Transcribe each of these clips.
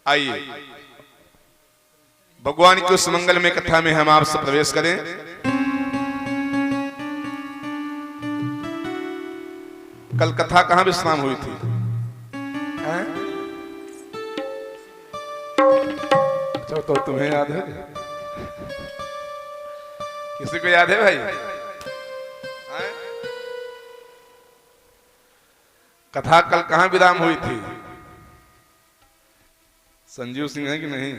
आइए भगवान की उस मंगलमय कथा में हम आपसे प्रवेश करें। कल कथा कहां विश्राम हुई थी? अच्छा तो तुम्हें याद है? किसी को याद है भाई? कथा कल कहां विराम हुई थी? संजीव सिंह है कि नहीं?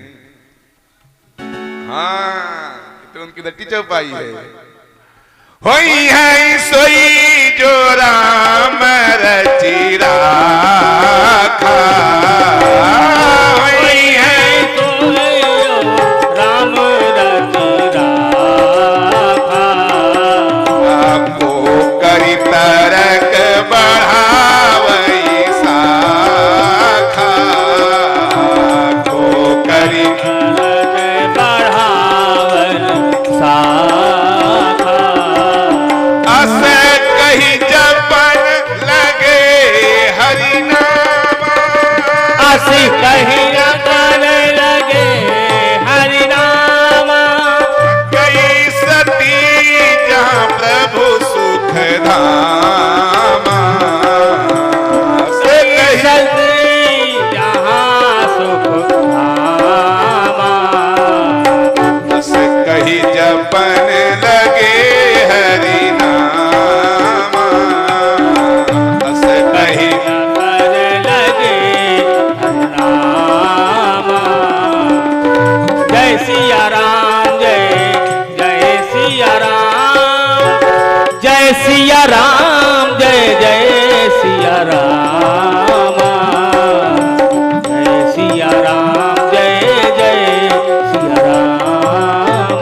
हाँ, तो उनकी रट्टी चौपाई है। होई है सोई जो राम रचि राखा, होई है सोई जो राम रचि राखा, आपको करी तरक बढ़ावई साखा, को करी कहीं गाने लगे हरि नामा, गई सती जहाँ प्रभु सुख धामा, से सती जहाँ सुख धामा, से कही जपन लगे हरि नामा, से कही जय सिया राम, जय जय सिया राम, जय सिया राम, जय जय सिया राम, जय सिया राम, जय जय सिया राम,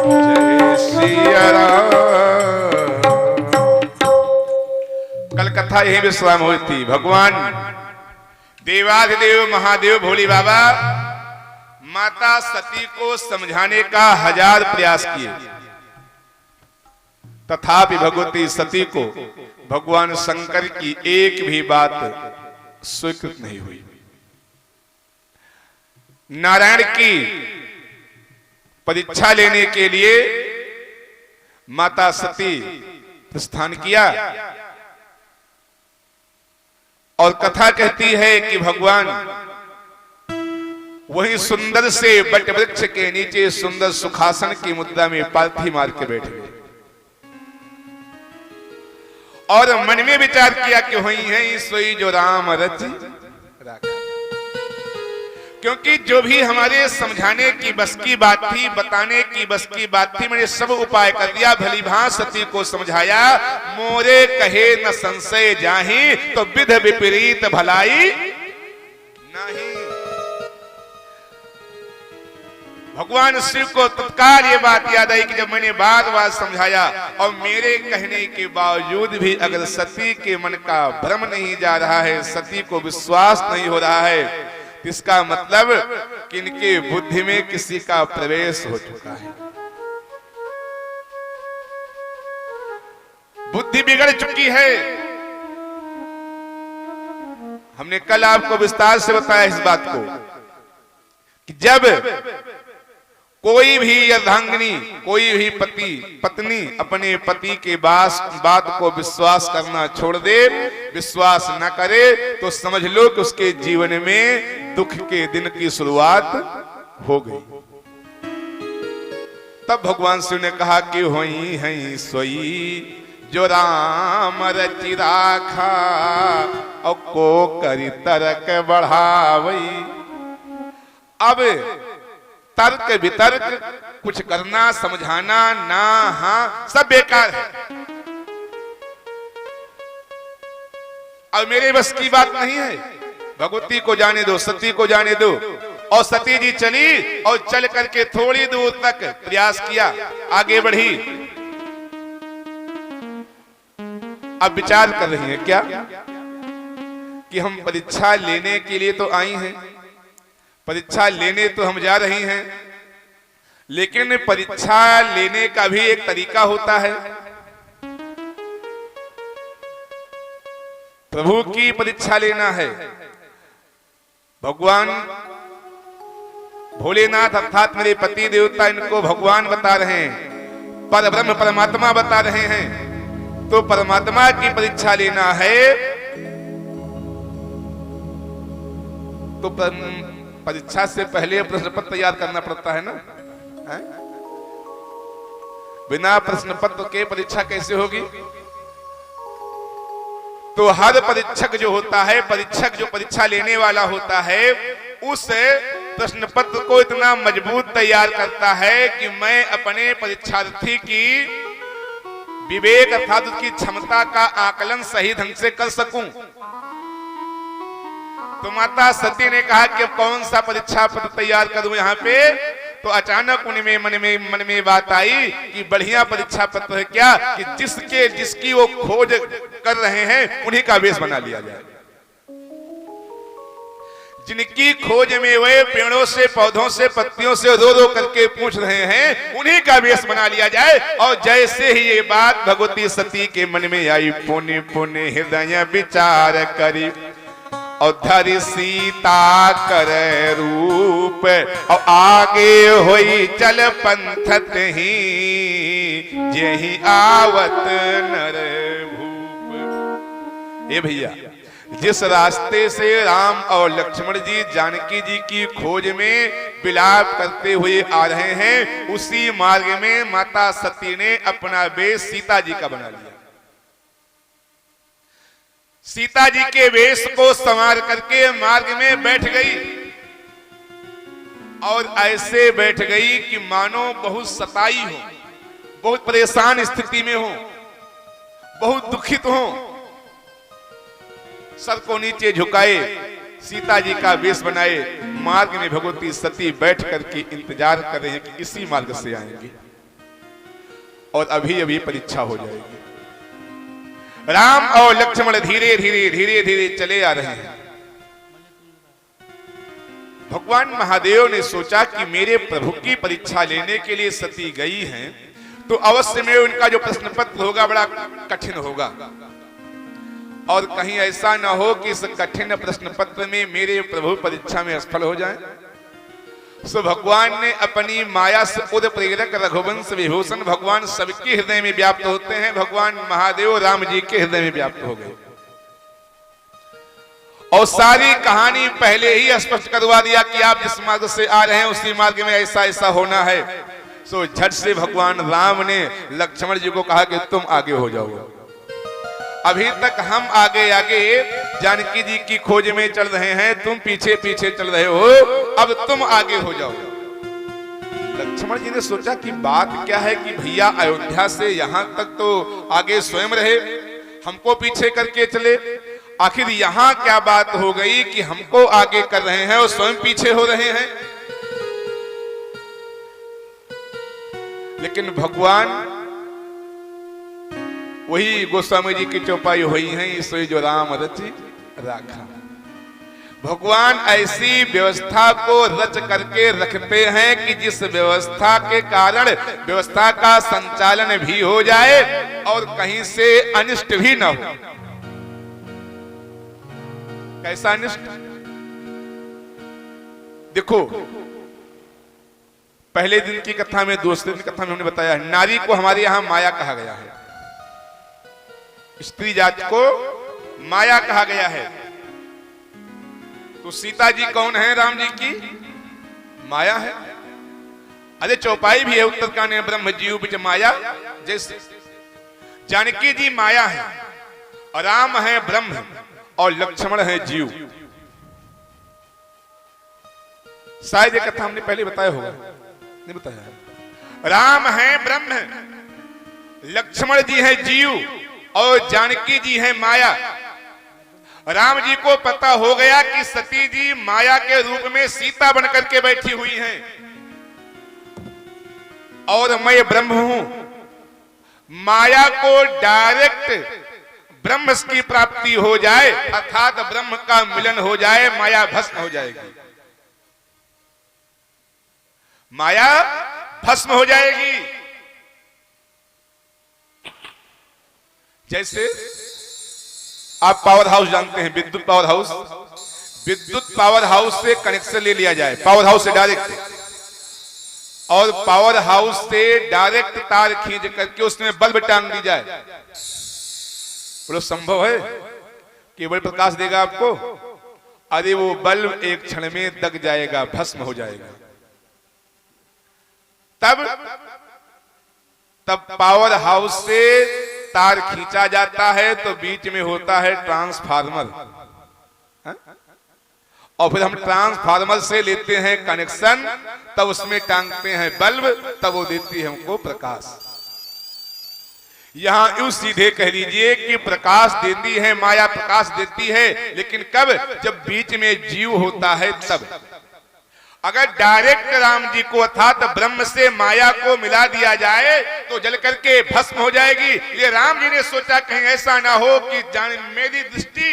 जय सिया राम। कल कथा यही विश्राम हुई थी। भगवान देवाधिदेव महादेव भोले बाबा माता सती को समझाने का 1000 प्रयास किए, तथापि भगवती सती को भगवान शंकर की एक भी बात स्वीकृत नहीं हुई। नारायण की परीक्षा लेने के लिए माता सती प्रस्थान किया और कथा कहती है कि भगवान वही सुंदर से बट वृक्ष के नीचे सुंदर सुखासन की मुद्रा में पालथी मार के बैठ गए और मन में विचार किया कि वही है सोई जो राम रचि राखा। क्योंकि जो भी हमारे समझाने की बस की बात थी, बताने की बस की बात थी, मैंने सब उपाय कर दिया, भली भांति सती को समझाया। मोरे कहे न संशय जाहि, तो विध विपरीत भलाई नहीं। भगवान शिव को तत्काल ये बात याद आई कि जब मैंने बार बार समझाया और मेरे कहने के बावजूद भी अगर सती के मन का भ्रम नहीं जा रहा है, सती को विश्वास नहीं हो रहा है, इसका मतलब कि इनके बुद्धि में किसी का प्रवेश हो चुका है, बुद्धि बिगड़ चुकी है। हमने कल आपको विस्तार से बताया इस बात को कि जब कोई भी अर्धांगिनी, कोई भी पत्नी अपने पति के बात को विश्वास करना छोड़ दे, विश्वास न करे, तो समझ लो कि उसके जीवन में दुख के दिन की शुरुआत हो गई। तब भगवान शिव ने कहा कि होई है सोई जो राम रचि राखा, और को करी तरक बढ़ावई। अब तर्क वितर्क कुछ करना समझाना ना, हाँ, सब बेकार है। अब मेरे बस की बात नहीं है, भगवती को जाने दो, सती को जाने दो। और सती जी चली और चल करके थोड़ी दूर तक प्रयास किया, आगे बढ़ी। अब विचार कर रही है क्या कि हम परीक्षा लेने के लिए तो आई हैं, परीक्षा लेने तो हम जा रही हैं, लेकिन परीक्षा लेने का भी एक तरीका होता है। प्रभु की परीक्षा लेना है, भगवान भोलेनाथ अर्थात मेरे पति देवता इनको भगवान बता रहे हैं, पर ब्रह्म परमात्मा बता रहे हैं। तो परमात्मा की परीक्षा लेना है तो परीक्षा से पहले प्रश्न पत्र तैयार करना पड़ता है ना, है? बिना प्रश्न पत्र के परीक्षा कैसे होगी? तो हर परीक्षक जो होता है, परीक्षक जो परीक्षा लेने वाला होता है, उस प्रश्न पत्र को इतना मजबूत तैयार करता है कि मैं अपने परीक्षार्थी की विवेक अर्थात उसकी क्षमता का आकलन सही ढंग से कर सकूं। तो माता सती ने कहा कि कौन सा परीक्षा पत्र तैयार करूं यहाँ पे? तो अचानक उनमें मन में बात आई कि बढ़िया परीक्षा पत्र है क्या कि जिसकी वो खोज कर रहे हैं उन्हीं का वेश बना लिया जाए। जिनकी खोज में वे पेड़ों से, पौधों से, पत्तियों से रो करके पूछ रहे हैं, उन्हीं का वेश बना लिया जाए। और जैसे ही ये बात भगवती सती के मन में आई, पुण्य पुण्य हृदय विचार करी और धरि सीता कर रूप और आगे होई चल पंथत ही जेहि आवत नर भूप। ए भैया, जिस रास्ते से राम और लक्ष्मण जी जानकी जी की खोज में विलाप करते हुए आ रहे हैं, उसी मार्ग में माता सती ने अपना वेश सीता जी का बना लिया। सीता जी के वेश को संवार करके मार्ग में बैठ गई और ऐसे बैठ गई कि मानो बहुत सताई हो, बहुत परेशान स्थिति में हो, बहुत दुखित हो। सर को नीचे झुकाए सीता जी का वेश बनाए मार्ग में भगवती सती बैठ करके इंतजार कर रहे हैं कि इसी मार्ग से आएंगे और अभी अभी परीक्षा हो जाएगी। राम और लक्ष्मण धीरे धीरे चले आ रहे हैं। भगवान महादेव ने सोचा कि मेरे प्रभु की परीक्षा लेने के लिए सती गई हैं, तो अवश्य में उनका जो प्रश्न पत्र होगा बड़ा कठिन होगा और कहीं ऐसा ना हो कि इस कठिन प्रश्न पत्र में मेरे प्रभु परीक्षा में असफल हो जाएं। सो भगवान ने अपनी माया से उद प्रेरक रघुवंश विभूषण भगवान सबके हृदय में व्याप्त होते हैं। भगवान महादेव राम जी के हृदय में व्याप्त हो गए और सारी कहानी पहले ही स्पष्ट करवा दिया कि आप जिस मार्ग से आ रहे हैं उसी मार्ग में ऐसा ऐसा होना है। सो झट से भगवान राम ने लक्ष्मण जी को कहा कि तुम आगे हो जाओ। अभी तक हम आगे आगे जानकी जी की खोज में चल रहे हैं, तुम पीछे पीछे चल रहे हो, अब तुम आगे हो जाओ। लक्ष्मण जी ने सोचा कि बात क्या है कि भैया अयोध्या से यहां तक तो आगे स्वयं रहे, हमको पीछे करके चले, आखिर यहां क्या बात हो गई कि हमको आगे कर रहे हैं और स्वयं पीछे हो रहे हैं। लेकिन भगवान वही गोस्वामी जी की चौपाई हुई है, इसलिए जो राम रचि राखा। भगवान ऐसी व्यवस्था को रच करके रखते हैं कि जिस व्यवस्था के कारण व्यवस्था का संचालन भी हो जाए और कहीं से अनिष्ट भी न हो। कैसा अनिष्ट? देखो, पहले दिन की कथा में, दूसरे दिन की कथा में हमने बताया नारी को हमारे यहां माया कहा गया है, स्त्री जाति को माया कहा गया है। तो सीता जी कौन है? राम जी की माया है। अरे चौपाई भी है उत्तरकांड ब्रह्म जीव बिच माया, जैसे जानकी जी माया है और राम है ब्रह्म और लक्ष्मण है जीव। शायद ये कथा हमने पहले बताया होगा, नहीं बताया। राम है ब्रह्म, लक्ष्मण जी है जीव और जानकी जी है माया। राम जी को पता हो गया कि सती जी माया के रूप में सीता बनकर के बैठी हुई हैं और मैं ब्रह्म हूं। माया को डायरेक्ट ब्रह्म की प्राप्ति हो जाए अर्थात ब्रह्म का मिलन हो जाए, माया भस्म हो जाएगी, माया भस्म हो जाएगी। जैसे आप पावर हाउस जानते हैं, विद्युत पावर हाउस, विद्युत पावर हाउस से कनेक्शन ले लिया जाए, पावर हाउस से डायरेक्ट, और पावर हाउस से डायरेक्ट तार खींच करके उसमें बल्ब टांग दी जाए, बोलो संभव है? केवल प्रकाश देगा आपको? अरे वो बल्ब एक क्षण में दग जाएगा, भस्म हो जाएगा। तब पावर हाउस से तार खींचा जाता है तो बीच में होता है ट्रांसफार्मर, और फिर हम ट्रांसफार्मर से लेते हैं कनेक्शन, तब उसमें टांगते हैं बल्ब, तब वो देती है हमको प्रकाश। यहां यूं सीधे कह लीजिए कि प्रकाश देती है माया, प्रकाश देती है, लेकिन कब? जब बीच में जीव होता है तब। अगर डायरेक्ट राम जी को अर्थात ब्रह्म से माया को मिला दिया जाए तो जल करके भस्म हो जाएगी। ये राम जी ने सोचा कहीं ऐसा ना हो कि जान मेरी दृष्टि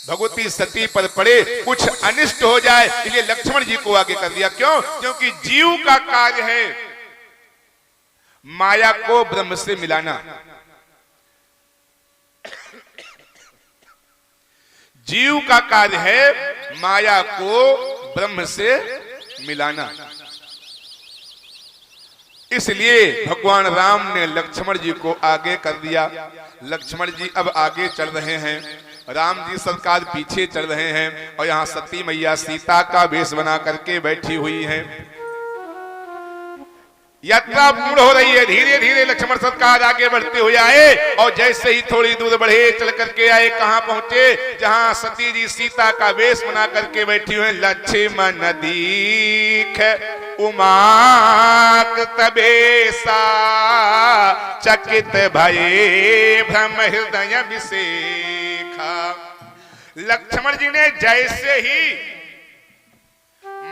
भगवती सती पर पड़े, कुछ अनिष्ट हो जाए, इसलिए लक्ष्मण जी को आगे कर दिया। क्यों? क्योंकि जीव का कार्य है माया को ब्रह्म से मिलाना, जीव का कार्य है माया को ब्रह्म से मिलाना। इसलिए भगवान राम ने लक्ष्मण जी को आगे कर दिया। लक्ष्मण जी अब आगे चल रहे हैं, राम जी सरकार पीछे चल रहे हैं, और यहाँ सती मैया सीता का वेश बना करके बैठी हुई हैं। यात्रा पूर्ण हो रही है, धीरे धीरे लक्ष्मण सरकार आगे बढ़ते हुए आए, और जैसे ही थोड़ी दूर बढ़े चल करके आए, कहां पहुंचे? जहां सती जी सीता का वेश बना करके बैठी हुई। लक्ष्मण दीख उमा तबेसा चकित भये भ्रम हृदय विशेखा। लक्ष्मण जी ने जैसे ही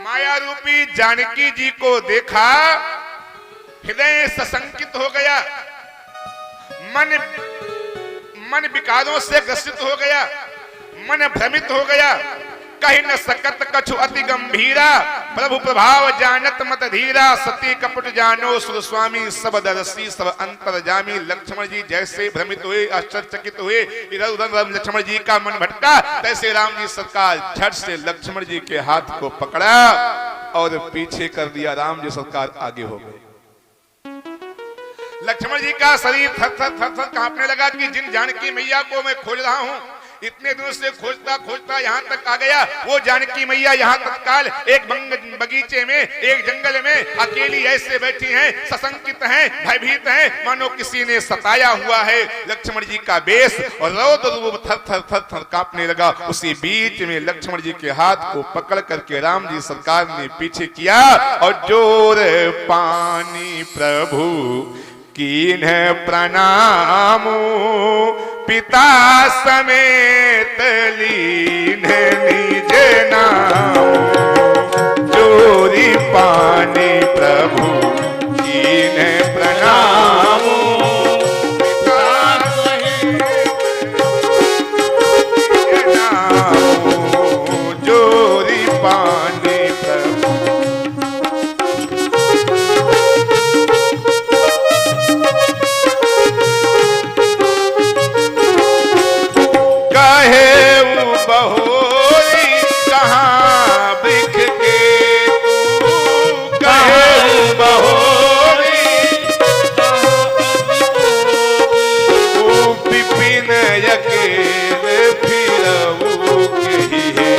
माया रूपी जानकी जी को देखा, हृदय सशंकित हो गया, मन विकारों से ग्रसित हो गया, मन भ्रमित हो गया। कहीं न सकत कछु अति गंभीरा, प्रभु प्रभाव जानत मत धीरा। सती कपट जानो सुर स्वामी सब दरसी सब अंतर जामी। लक्ष्मण जी जैसे भ्रमित हुए, आश्चर्यचकित हुए, इधर उधर लक्ष्मण जी का मन भटका, तैसे राम जी सरकार झट से लक्ष्मण जी के हाथ को पकड़ा और पीछे कर दिया। राम जी सरकार आगे हो गए। लक्ष्मण जी का शरीर थर थर थर थर कांपने लगा कि जिन जानकी मैया को मैं खोज रहा हूं, इतने दिनों से खोजता खोजता यहाँ तक आ गया, वो जानकी मैया यहाँ तत्काल एक बगीचे में, एक जंगल में अकेली ऐसे बैठी हैं, सशंकित हैं, भयभीत हैं, मानो किसी ने सताया हुआ है। लक्ष्मण जी का बेश और रौद्र रूप थर थर थर थर कांपने लगा। उसी बीच में लक्ष्मण जी के हाथ को पकड़ करके राम जी सरकार ने पीछे किया, और जोर पानी प्रभु कीन्ह प्रणामो पिता समेत लीन निज नामो। जोरी पानी प्रभु कीन्ह प्रणामो पिता समेत लीन नामो। जोरी पानी प्रभु। बहोरी कहाँ बिख के तू, कहे बहोरी तू विपिन अकेले फिरऊ कही है,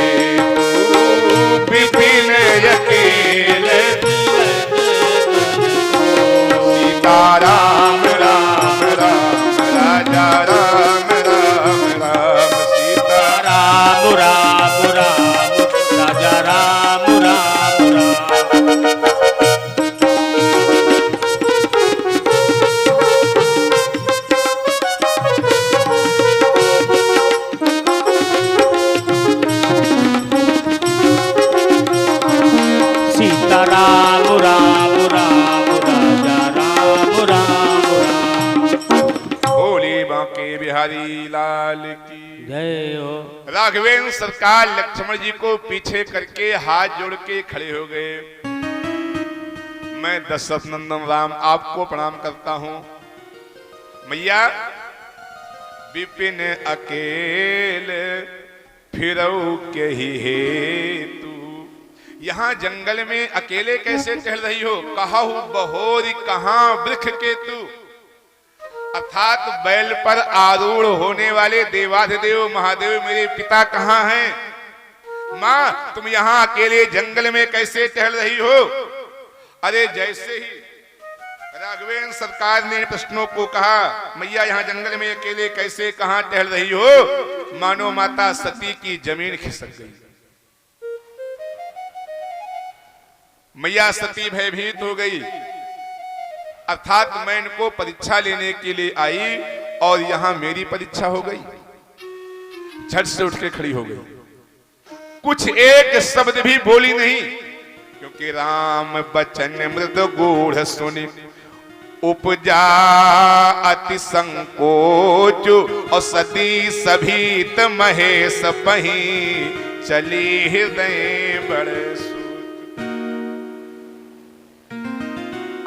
तू विपिन अकेले सीताराम राम राम राजा राम राम राम सीता राम राम राम राजा राम राम राम। सीता राम राम राम राजा राम राम राम। भोले बांके बिहारी लाल की जय हो। राघवेंद्र सरकार लक्ष्मण जी को पीछे करके हाथ जोड़ के खड़े हो गए। मैं दशरथ नंदन राम आपको प्रणाम करता हूं। मैया विपिन अकेले फिरऊ के ही हेतु। यहाँ जंगल में अकेले कैसे टहल रही हो? कहू बहोरी कहाँ वृक्ष के तू। अर्थात बैल पर आरूढ़ होने वाले देवाधिदेव महादेव मेरे पिता कहाँ हैं? माँ तुम यहाँ अकेले जंगल में कैसे टहल रही हो? अरे जैसे ही राघवेंद्र सरकार ने प्रश्नों को कहा, मैया यहाँ जंगल में अकेले कैसे कहाँ टहल रही हो, मानो माता सती की जमीन खिसक गई। मैया सती भयभीत हो गई। अर्थात मैं इनको परीक्षा लेने के लिए आई और यहाँ मेरी परीक्षा हो गई। झट से उठ के खड़ी हो गई, कुछ एक शब्द भी बोली नहीं, क्योंकि राम बचन मृद गूढ़ सुनि उपजा अति संकोच और सती सभीत महेश पही चली हृदय बड़े सूत।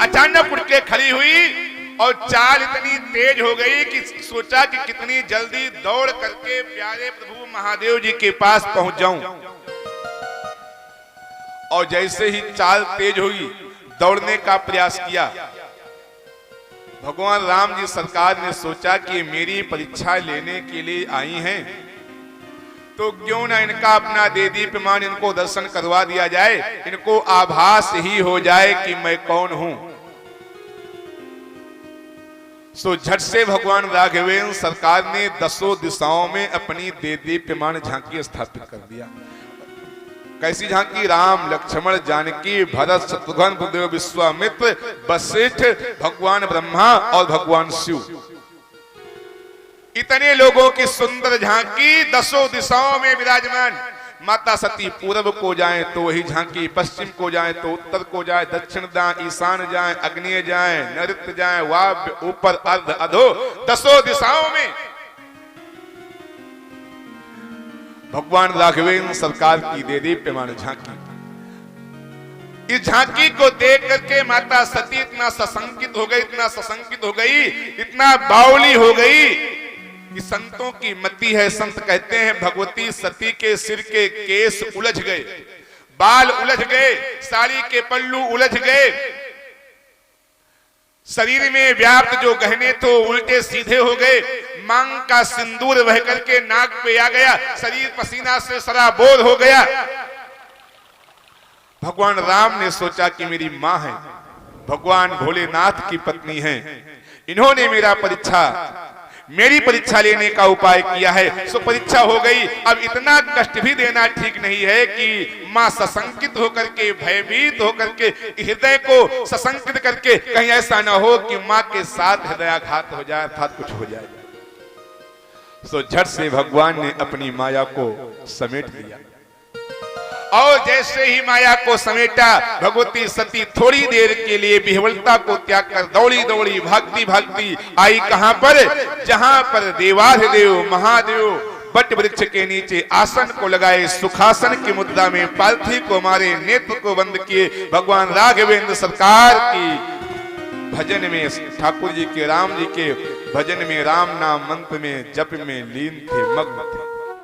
अचानक उठ के खड़ी हुई और चाल इतनी तेज हो गई कि सोचा कि कितनी जल्दी दौड़ करके प्यारे प्रभु महादेव जी के पास पहुंच जाऊं। और जैसे ही चाल तेज हुई, दौड़ने का प्रयास किया, भगवान राम जी सरकार ने सोचा कि मेरी परीक्षा लेने के लिए आई हैं, तो क्यों ना इनका अपना दे दीप्यमान इनको दर्शन करवा दिया जाए, इनको आभास ही हो जाए कि मैं कौन हूं। सो झट से भगवान राघवेंद्र सरकार ने 10 दिशाओं में अपनी दे दीप्यमान झांकी स्थापित कर दिया। कैसी झांकी? राम लक्ष्मण जानकी भरत शत्रुघ्न बुद्धदेव विश्वामित्र वशिष्ठ भगवान ब्रह्मा और भगवान शिव, इतने लोगों की सुंदर झांकी 10 दिशाओं में विराजमान। माता सती पूर्व को जाए तो वही झांकी, पश्चिम को जाए तो उत्तर को जाए, दक्षिण जाए, ईशान जाए, अग्नि जाए, नैऋत्य जाए, वाव्य, ऊपर, अर्ध, अधो, 10 दिशाओं में भगवान राघवेंद्र सरकार की दे दीप्यमान झांकी। इस झांकी को देख करके माता सती इतना सशंकित हो गई, इतना सशंकित हो गई, इतना बावली हो गई कि संतों की मति है। संत कहते हैं भगवती सती के सिर के केस उलझ गए, बाल उलझ गए, साड़ी के पल्लू उलझ गए, शरीर में व्याप्त जो गहने तो उल्टे सीधे हो गए, मांग का सिंदूर बह करके नाक पे आ गया, शरीर पसीना से सराबोर हो गया। भगवान राम ने सोचा कि मेरी मां है, भगवान भोलेनाथ की पत्नी है, इन्होंने मेरी परीक्षा लेने का उपाय किया है। सो परीक्षा हो गई। अब इतना कष्ट भी देना ठीक नहीं है कि मां सशंकित होकर के, भयभीत होकर के, हृदय को सशंकित करके कहीं ऐसा ना हो कि मां के साथ हृदयाघात हो जाए, अर्थात कुछ हो जाए। सो झट से भगवान ने अपनी माया को समेट लिया और जैसे ही माया को समेटा, भगवती सती थोड़ी देर के लिए विह्वलता को त्याग कर दौड़ी दौड़ी भागती भागती आई कहां पर? जहां पर देवाधिदेव महादेव बट वृक्ष के नीचे आसन को लगाए, सुखासन की मुद्रा में पालथी को मारे, नेत्र को बंद किए, भगवान राघवेंद्र सरकार की भजन में, ठाकुर जी के, राम जी के भजन में, राम नाम मंत्र में, जप में लीन थे, मग्न थे।